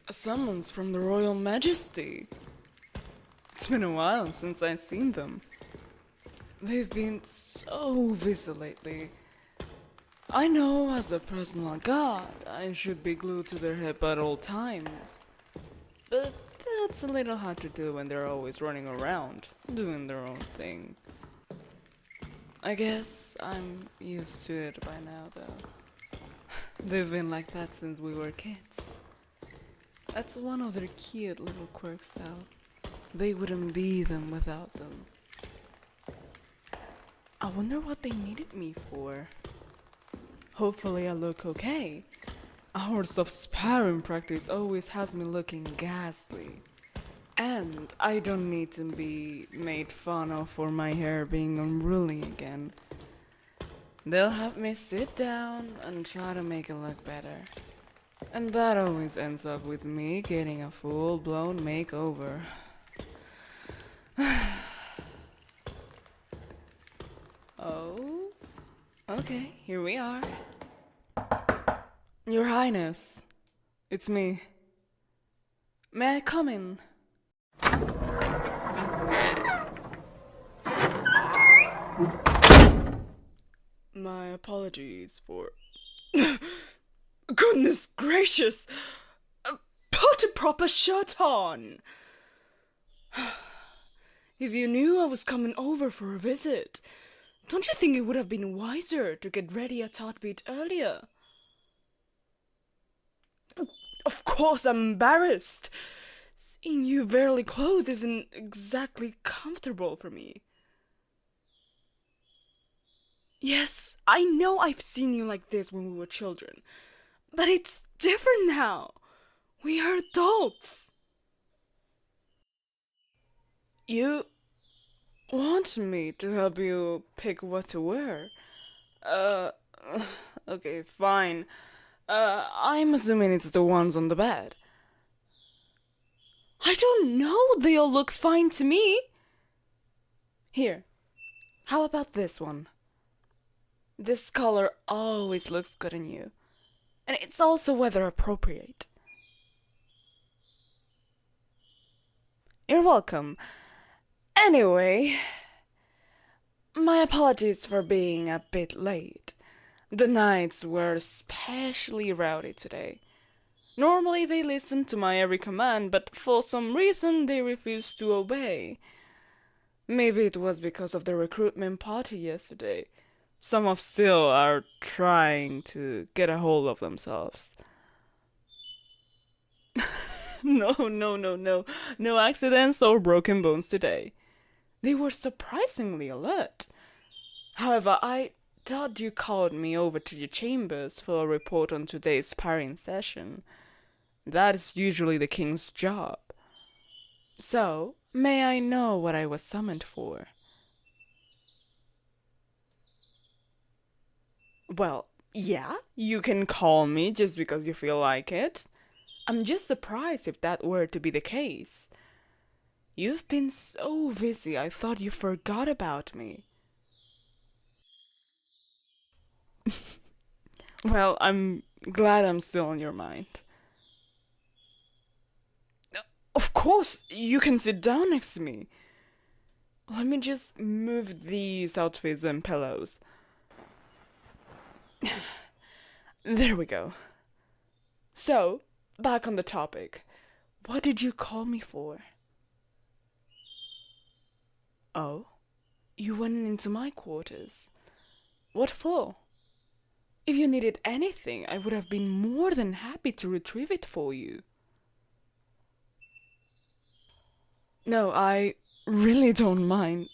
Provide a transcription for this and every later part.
A summons from the Royal Majesty. It's been a while since I've seen them. They've been so busy lately. I know as a personal god, I should be glued to their hip at all times. But that's a little hard to do when they're always running around, doing their own thing. I guess I'm used to it by now, though. They've been like that since we were kids. That's one of their cute little quirks, though. They wouldn't be them without them. I wonder what they needed me for. Hopefully I look okay. Hours of sparring practice always has me looking ghastly. And I don't need to be made fun of for my hair being unruly again. They'll have me sit down and try to make it look better. And that always ends up with me getting a full-blown makeover. Oh, okay, here we are. Your Highness, it's me. May I come in? My apologies for... Goodness gracious! Put a proper shirt on! If you knew I was coming over for a visit, don't you think it would have been wiser to get ready a tad bit earlier? Of course I'm embarrassed. Seeing you barely clothed isn't exactly comfortable for me. Yes, I know I've seen you like this when we were children, but it's different now. We are adults. You want me to help you pick what to wear? Okay, fine. I'm assuming it's the ones on the bed. I don't know, they all look fine to me. Here, how about this one? This color always looks good on you. And it's also weather appropriate. You're welcome. Anyway, my apologies for being a bit late. The knights were especially rowdy today. Normally they listen to my every command, but for some reason they refused to obey. Maybe it was because of the recruitment party yesterday. Some of still are trying to get a hold of themselves. No. No accidents or broken bones today. They were surprisingly alert. However, I thought you called me over to your chambers for a report on today's sparring session. That is usually the king's job. So, may I know what I was summoned for? Well, yeah, you can call me just because you feel like it. I'm just surprised if that were to be the case. You've been so busy, I thought you forgot about me. Well, I'm glad I'm still on your mind. Of course, you can sit down next to me. Let me just move these outfits and pillows. There we go. So, back on the topic. What did you call me for? Oh, you went into my quarters. What for? If you needed anything, I would have been more than happy to retrieve it for you. No, I really don't mind.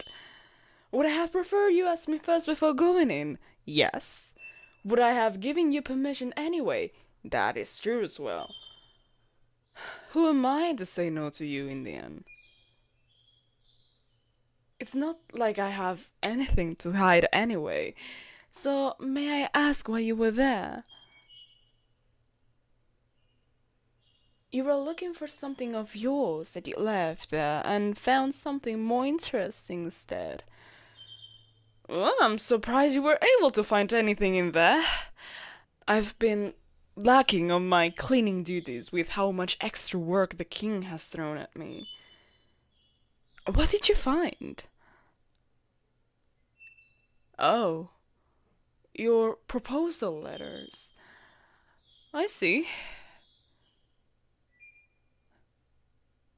Would I have preferred you ask me first before going in? Yes. Would I have given you permission anyway? That is true as well. Who am I to say no to you in the end? It's not like I have anything to hide anyway. So, may I ask why you were there? You were looking for something of yours that you left there and found something more interesting instead. Well, I'm surprised you were able to find anything in there. I've been lacking on my cleaning duties with how much extra work the king has thrown at me. What did you find? Oh, your proposal letters. I see.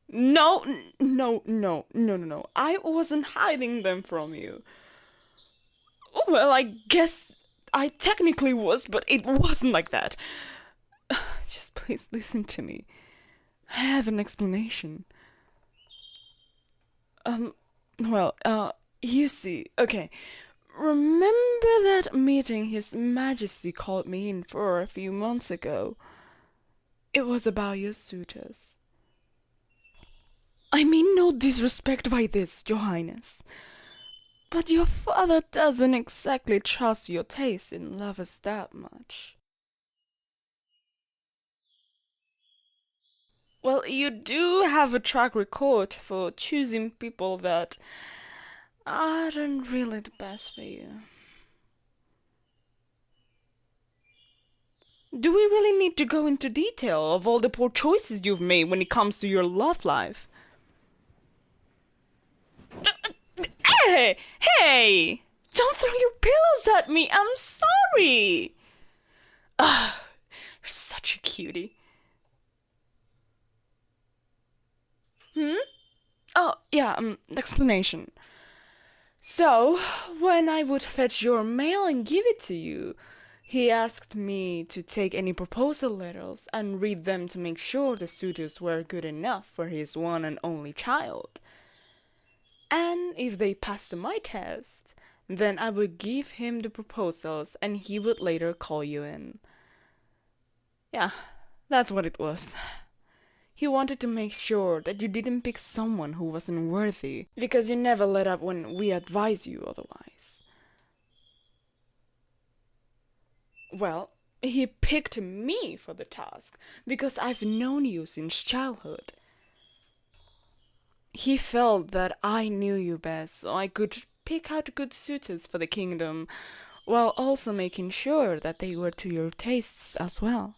No. I wasn't hiding them from you. Well, I guess I technically was, but it wasn't like that. Just please listen to me. I have an explanation. You see, okay. Remember that meeting His Majesty called me in for a few months ago? It was about your suitors. I mean no disrespect by this, your highness. But your father doesn't exactly trust your taste in lovers that much. Well, you do have a track record for choosing people that aren't really the best for you. Do we really need to go into detail of all the poor choices you've made when it comes to your love life? Hey! Don't throw your pillows at me, I'm sorry! Ugh, you're such a cutie. Oh, yeah, explanation. So, when I would fetch your mail and give it to you, he asked me to take any proposal letters and read them to make sure the suitors were good enough for his one and only child. And if they passed my test, then I would give him the proposals and he would later call you in. Yeah, that's what it was. He wanted to make sure that you didn't pick someone who wasn't worthy, because you never let up when we advise you otherwise. Well, he picked me for the task, because I've known you since childhood. He felt that I knew you best, so I could pick out good suitors for the kingdom, while also making sure that they were to your tastes as well.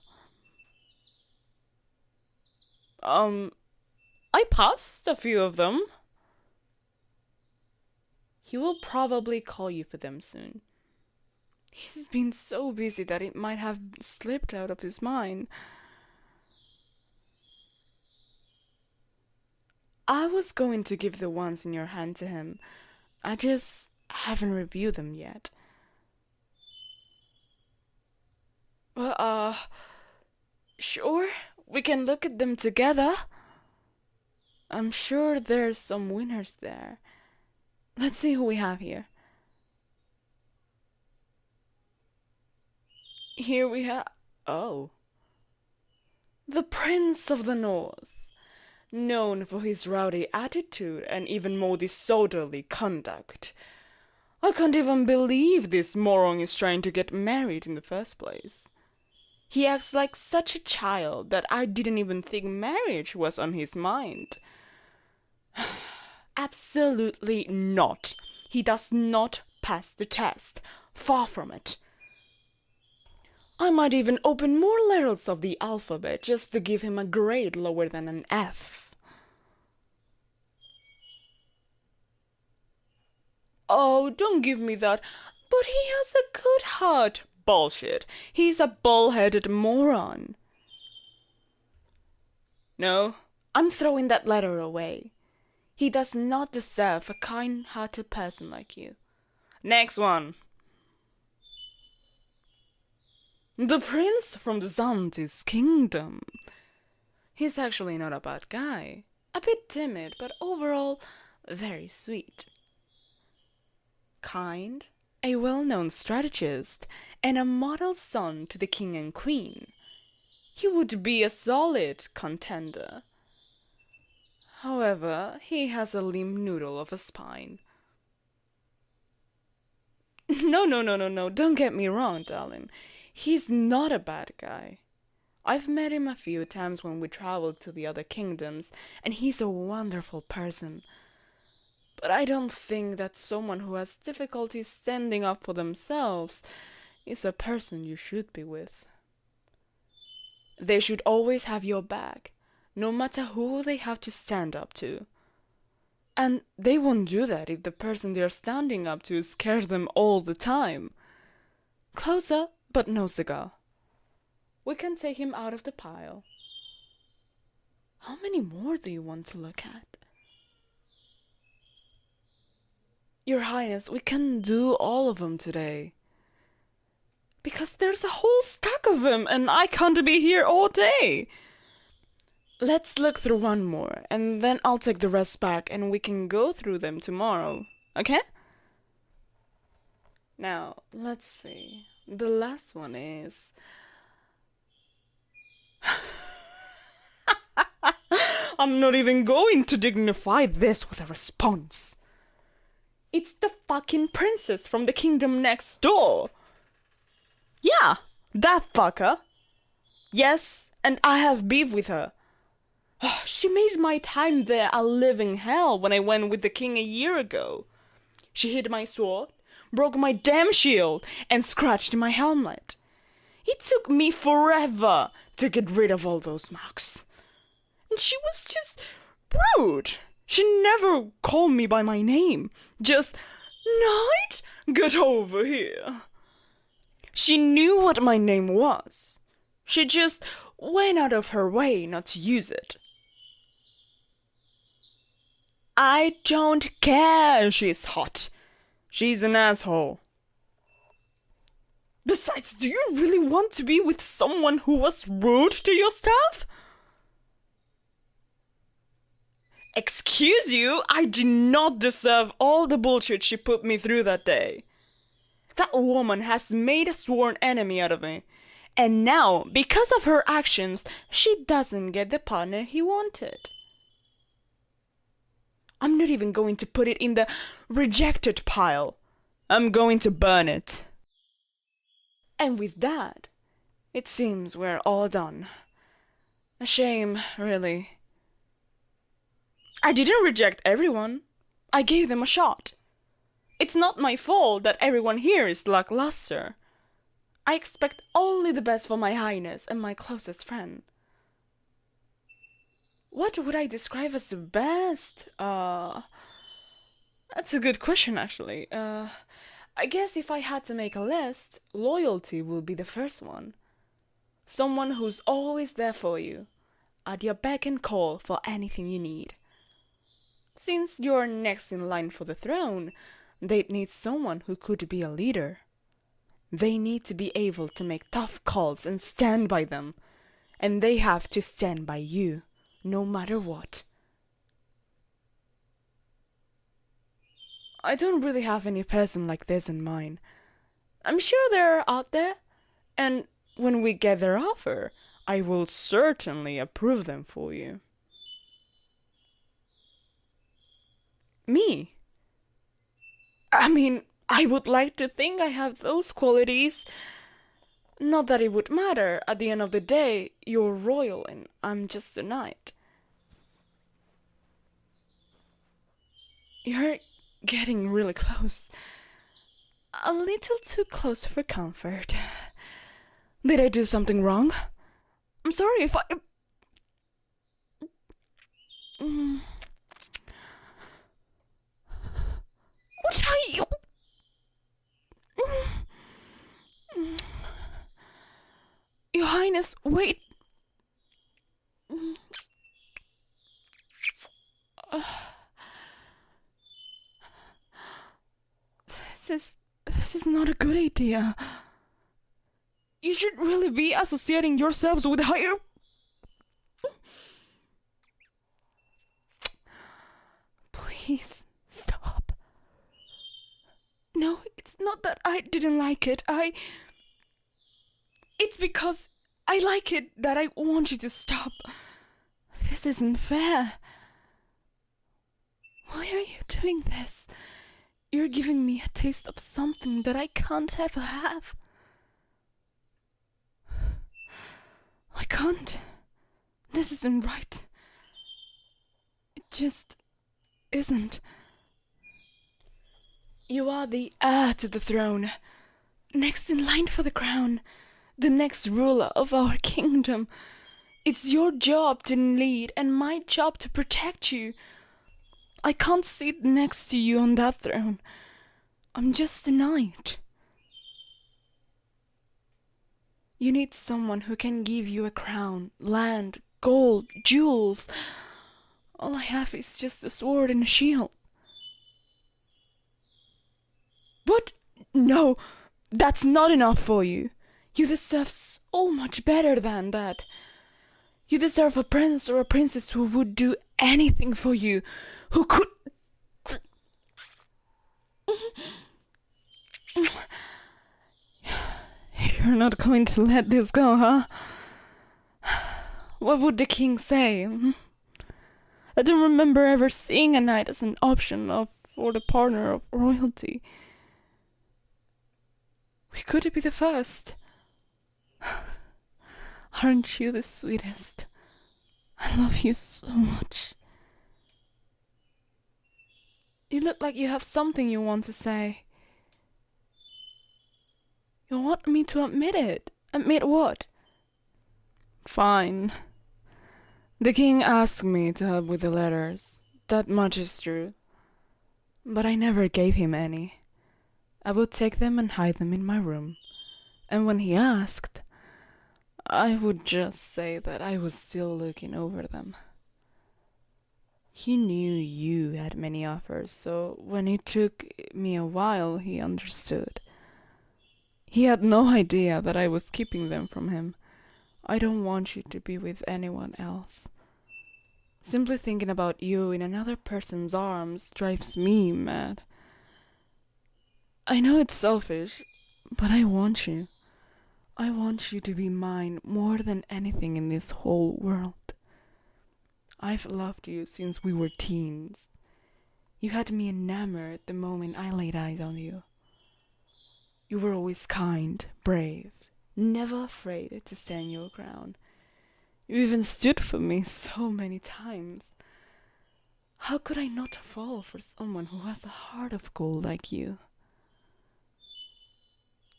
I passed a few of them. He will probably call you for them soon. He's been so busy that it might have slipped out of his mind. I was going to give the ones in your hand to him. I just haven't reviewed them yet. Well, sure, we can look at them together. I'm sure there's some winners there. Let's see who we have here. Here we have... Oh. The Prince of the North, known for his rowdy attitude and even more disorderly conduct. I can't even believe this moron is trying to get married in the first place. He acts like such a child that I didn't even think marriage was on his mind. Absolutely not. He does not pass the test. Far from it. I might even open more letters of the alphabet just to give him a grade lower than an F. Oh, don't give me that. But he has a good heart. Bullshit. He's a bull-headed moron. No, I'm throwing that letter away. He does not deserve a kind-hearted person like you. Next one. The prince from the Zantis kingdom. He's actually not a bad guy. A bit timid, but overall very sweet. Kind, a well-known strategist, and a model son to the king and queen. He would be a solid contender. However, he has a limp noodle of a spine. No, don't get me wrong, darling. He's not a bad guy. I've met him a few times when we traveled to the other kingdoms, and he's a wonderful person. But I don't think that someone who has difficulty standing up for themselves is a person you should be with. They should always have your back, no matter who they have to stand up to. And they won't do that if the person they're standing up to scares them all the time. Closer, but no cigar. We can take him out of the pile. How many more do you want to look at? Your Highness, we can do all of them today. Because there's a whole stack of them and I can't be here all day. Let's look through one more and then I'll take the rest back and we can go through them tomorrow, okay? Now, let's see. The last one is... I'm not even going to dignify this with a response. It's the fucking princess from the kingdom next door. Yeah, that fucker. Yes, and I have beef with her. She made my time there a living hell when I went with the king a year ago. She hid my sword, broke my damn shield, and scratched my helmet. It took me forever to get rid of all those marks. And she was just rude. She never called me by my name. Just, Knight, get over here. She knew what my name was. She just went out of her way not to use it. I don't care she's hot. She's an asshole. Besides, do you really want to be with someone who was rude to your staff? Excuse you, I did not deserve all the bullshit she put me through that day. That woman has made a sworn enemy out of me. And now, because of her actions, she doesn't get the partner he wanted. I'm not even going to put it in the rejected pile. I'm going to burn it. And with that, it seems we're all done. A shame, really. I didn't reject everyone. I gave them a shot. It's not my fault that everyone here is lackluster. I expect only the best for my Highness and my closest friend. What would I describe as the best? That's a good question, actually. I guess if I had to make a list, loyalty will be the first one. Someone who's always there for you, at your beck and call for anything you need. Since you're next in line for the throne, they'd need someone who could be a leader. They need to be able to make tough calls and stand by them. And they have to stand by you, no matter what. I don't really have any person like this in mind. I'm sure they're out there, and when we get their offer, I will certainly approve them for you. Me? I mean, I would like to think I have those qualities. Not that it would matter. At the end of the day, you're royal and I'm just a knight. You're getting really close. A little too close for comfort. Did I do something wrong? I'm sorry if I... What are you... Your Highness, wait. This is not a good idea. You should really be associating yourselves with higher... Please, stop. No, it's not that I didn't like it. It's because I like it that I want you to stop. This isn't fair. Why are you doing this? You're giving me a taste of something that I can't ever have. I can't. This isn't right. It just isn't. You are the heir to the throne, next in line for the crown, the next ruler of our kingdom. It's your job to lead and my job to protect you. I can't sit next to you on that throne. I'm just a knight. You need someone who can give you a crown, land, gold, jewels. All I have is just a sword and a shield. But no, that's not enough for you. You deserve so much better than that. You deserve a prince or a princess who would do anything for you, who could... You're not going to let this go, huh? What would the king say? I don't remember ever seeing a knight as an option for the partner of royalty. We could be the first. Aren't you the sweetest? I love you so much. You look like you have something you want to say. You want me to admit it? Admit what? Fine. The king asked me to help with the letters. That much is true. But I never gave him any. I would take them and hide them in my room. And when he asked, I would just say that I was still looking over them. He knew you had many offers, so when it took me a while, he understood. He had no idea that I was keeping them from him. I don't want you to be with anyone else. Simply thinking about you in another person's arms drives me mad. I know it's selfish, but I want you. I want you to be mine more than anything in this whole world. I've loved you since we were teens. You had me enamored the moment I laid eyes on you. You were always kind, brave, never afraid to stand your ground. You even stood for me so many times. How could I not fall for someone who has a heart of gold like you?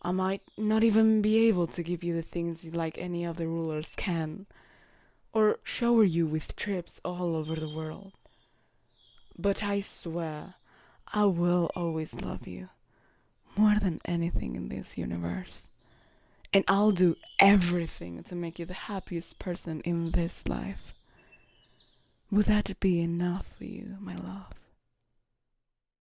I might not even be able to give you the things like any of the rulers can, or shower you with trips all over the world. But I swear, I will always love you, more than anything in this universe. And I'll do everything to make you the happiest person in this life. Would that be enough for you, my love?